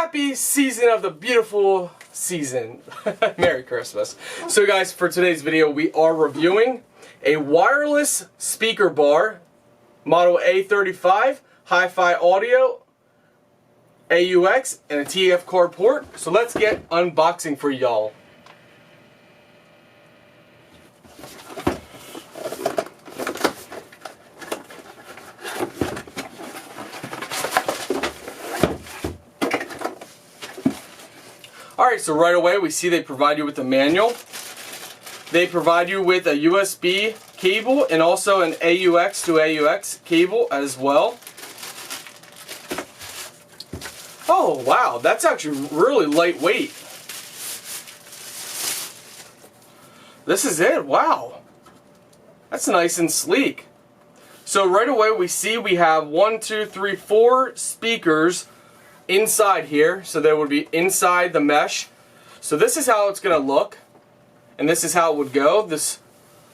happy season of the beautiful season. Merry Christmas. So guys, for today's video we are reviewing a wireless speaker bar, model A35, hi-fi audio, AUX, and a TF card port. So let's get unboxing for y'all. Alright, so right away we see they provide you with a manual. They provide you with a USB cable and also an AUX to AUX cable as well. Oh wow, that's actually really lightweight. This is it, wow. That's nice and sleek. So right away we see we have 4 speakers inside here, so they would be inside the mesh. So this is how it's going to look, and this is how it would go. This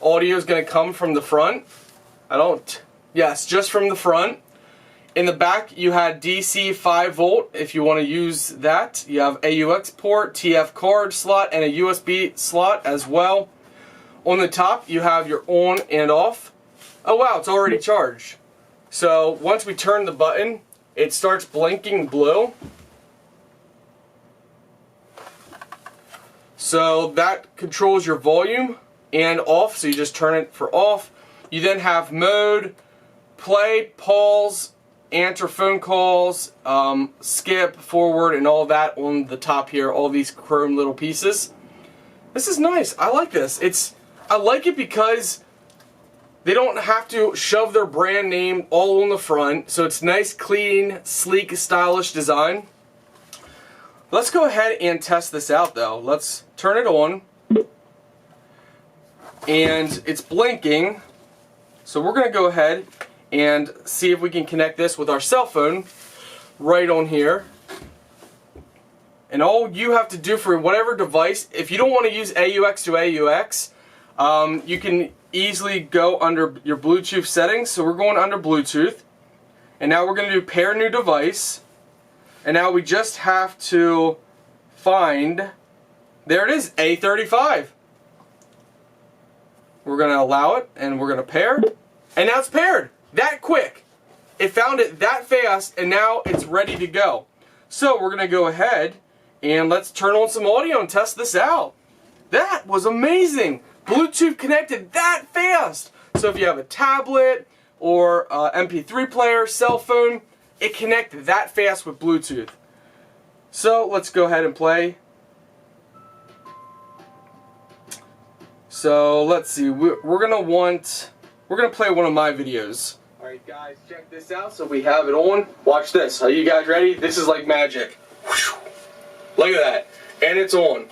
audio is going to come from the front. Yes, just from the front. In the back you had DC 5 volt if you want to use that. You have AUX port, TF card slot, and a USB slot as well. On the top you have your on and off. Oh wow, it's already charged. So once we turn the button, it starts blinking blue. So that controls your volume and off, so you just turn it for off. You then have mode, play, pause, answer phone calls, skip, forward, and all that on the top here, all these chrome little pieces. This is nice. I like this. I like it because they don't have to shove their brand name all on the front, so it's nice, clean, sleek, stylish design. Let's go ahead and test this out though. Let's turn it on. And it's blinking. So we're going to go ahead and see if we can connect this with our cell phone right on here. And all you have to do for whatever device, if you don't want to use AUX to AUX, you can easily go under your Bluetooth settings. So we're going under Bluetooth, and now we're going to do pair new device, and now we just have to find, there it is, A35. We're going to allow it, and we're going to pair, and now it's paired that quick. It found it that fast, and now it's ready to go. So we're going to go ahead and let's turn on some audio and test this out. That was amazing. Bluetooth connected that fast. So if you have a tablet or MP3 player, cell phone, it connected that fast with Bluetooth. So let's go ahead and play. So let's see, we're gonna play one of my videos. Alright guys, check this out. So we have it on. Watch this. Are you guys ready? This is like magic. Look at that. And it's on.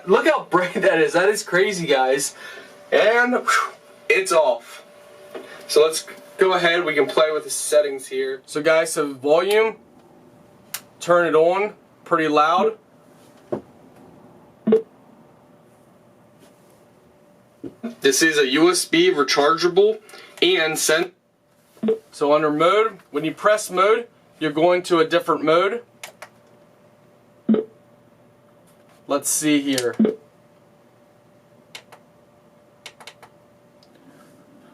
Look how bright that is. That is crazy, guys. And it's off. So let's go ahead. We can play with the settings here. So guys, so volume, turn it on pretty loud. This is a USB rechargeable and send. So under mode, when you press mode, you're going to a different mode. Let's see here.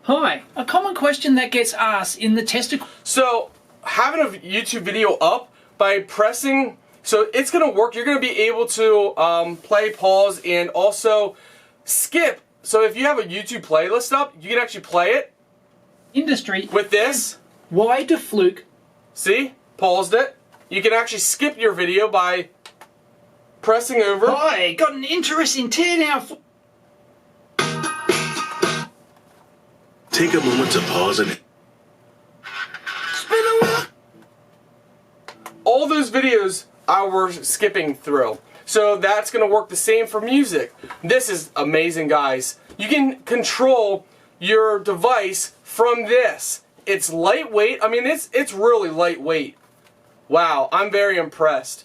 Hi, a common question that gets asked in the testicle. So having a YouTube video up by pressing, so it's going to work. You're going to be able to play, pause, and also skip. So if you have a YouTube playlist up, you can actually play it. Industry. With this. Why do fluke? See? Paused it. You can actually skip your video by pressing over. Hi, got an interesting tear now. Take a moment to pause and spin around. All those videos I was skipping through. So that's going to work the same for music. This is amazing, guys. You can control your device from this. It's lightweight. I mean, it's really lightweight. Wow, I'm very impressed.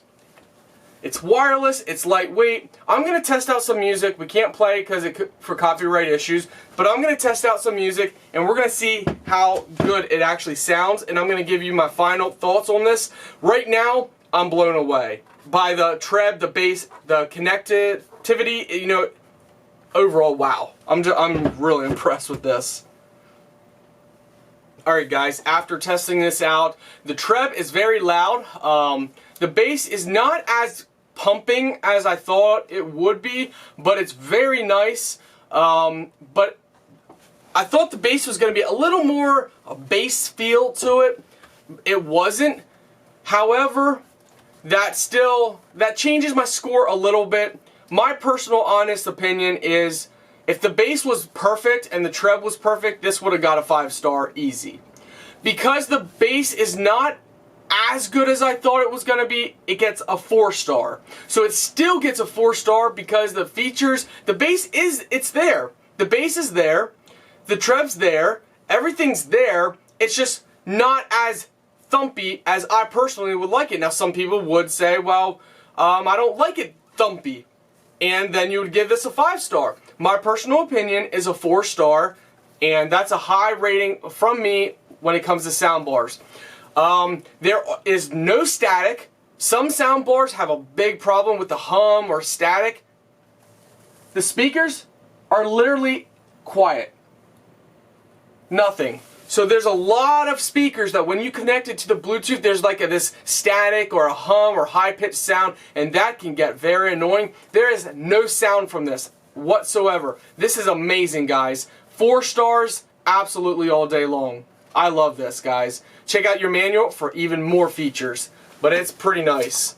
It's wireless, it's lightweight. I'm going to test out some music. We can't play because for copyright issues, but I'm going to test out some music and we're going to see how good it actually sounds, and I'm going to give you my final thoughts on this. Right now, I'm blown away by the treb, the bass, the connectivity. You know, overall, wow. I'm really impressed with this. Alright guys, after testing this out, the treb is very loud. The bass is not as pumping as I thought it would be, but it's very nice. But I thought the bass was going to be a little more a bass feel to it. It wasn't. However, that changes my score a little bit. My personal honest opinion is, if the bass was perfect and the treb was perfect, this would have got a 5-star easy. Because the bass is not as good as I thought it was going to be, it gets a 4-star. So it still gets a 4-star because the features, the bass it's there. The bass is there, the treb's there, everything's there, it's just not as thumpy as I personally would like it. Now some people would say, well, I don't like it thumpy. And then you would give this a 5-star. My personal opinion is a 4-star, and that's a high rating from me when it comes to sound bars. There is no static. Some sound bars have a big problem with the hum or static. The speakers are literally quiet. Nothing. So there's a lot of speakers that when you connect it to the Bluetooth, there's like this static or a hum or high-pitched sound, and that can get very annoying. There is no sound from this whatsoever. This is amazing, guys. 4 stars, absolutely all day long. I love this, guys. Check out your manual for even more features, but it's pretty nice.